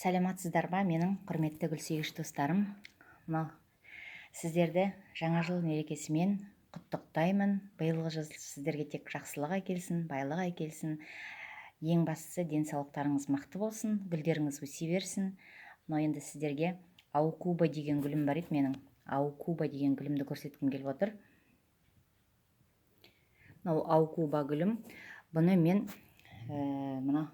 Сәлематсыздар ба, менің құрметті гүлсүйгіш достарым. Мынау сіздерді жаңа жыл мерекесімен құттықтаймын. Биылғы жыл сіздерге тек жақсылық әкелсін, байлық әкелсін. Ең бастысы денсаулықтарыңыз мықты болсын, гүлдеріңіз өсе берсін. Мынау енді сіздерге аукуба деген гүлім бар еді менің. Аукуба деген гүлімді көрсеткім келіп отыр. Мынау аукуба гүлім. Бұны мен мына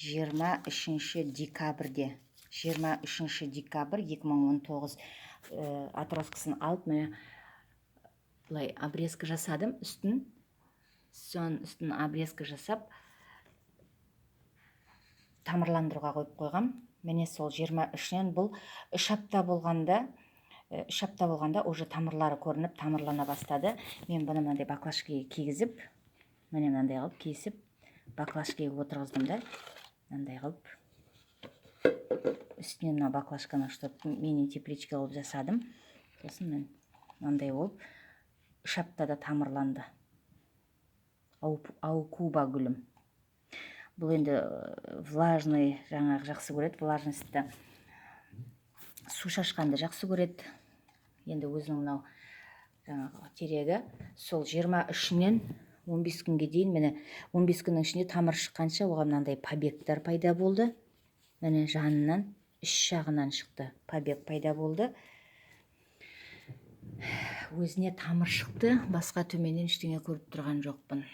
23 декабрьде 23 декабрь 2019 отросткасын алып, міне бұлай обрезка жасадым. Үстін обрезка жасап тамырландыруға қойып қойғам. Міне сол 23-нен бұл 3 апта болғанда уже тамырлары көрініп, тамырлана бастады. Мен бұны мынандай баклажкаға кигізіп, міне мынандай қылып кесіп, баклажкаға отырғыздым да. Мынандай қылып үстіне мына баклажканы мини тепличка қылып жасадым. Сосын мен мынандай болып 3 аптада тамырланды. Аукуба гүлім. Бұл енді влажный, жаңағы жақсы көреді, влажностьті, су шашқанды жақсы көреді. Енді өзінің мынау жаңағы терегі сол 23-нен 15 күнге дейін, міне 15 күннің ішінде тамыр шыққанша оған мынандай побегтар пайда болды. Міне жанынан, үш жағынан шықты, побег пайда болды. Өзіне тамыр шықты, басқа төменнен ештеңе көріп тұрған жоқпын.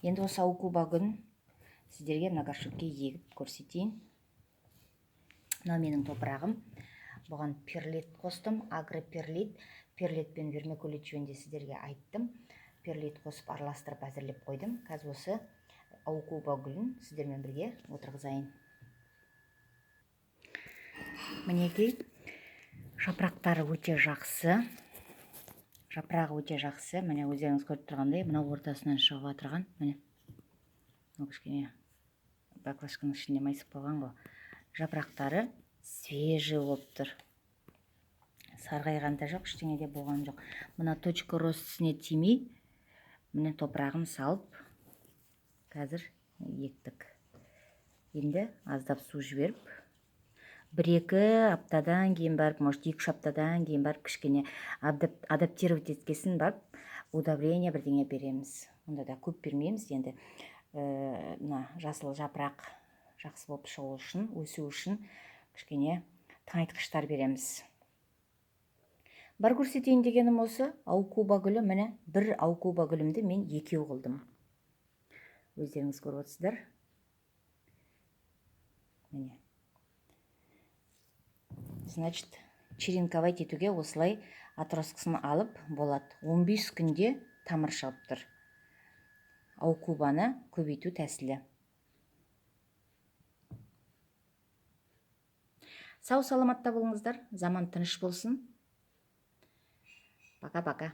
Енді осы аукуба гүлін сіздерге мына горшокке егіп көрсетейін. Мынау менің топырағым. Бұған перлит қостым, агроперлит. Перлит пен вермикулит жөнінде сіздерге айттым. Перлит қосып араластырып әзірлеп қойдым. Қазір осы аукуба гүлін сіздермен бірге отырғызайын. Мінекей, жапырақтары өте жақсы. Жапырағы өте жақсы. Міне өздеріңіз көріп тұрғандай, мына ортасынан шығып отырған. Міне, кішкене баклажканың ішінде майысып қалған ғой. Жапырақтары свежий болып тұр. Сарғайған да жоқ, ештеңе де болған жоқ. Мына точка ростысіне тимей, міне топырағын салып, қазір ектік. Енді аздап су жіберіп, 1-2 аптадан кейін барып, может 2-3 аптадан кейін барып, кішкене адаптировать еткесін барып, удобрение бірдеңе береміз. Онда да көп бермейміз. Енді жасыл жапырақ жақсы болып шығу үшін, өсу үшін кішкене тыңайтқыштар береміз. Бар көрсетейін дегенім осы, аукуба гүлі, міне бір аукуба гүлімді мен 2 қылдым. Өздеріңіз көріп отырсыздар. Міне. Значит, черенковать етуге осылай отросткасын алып болады. 15 күнде тамыр шығып тұр. Аукубаны көбейту тәсілі. Сау саламатта болыңыздар, заман тыныш болсын. Пока-пока.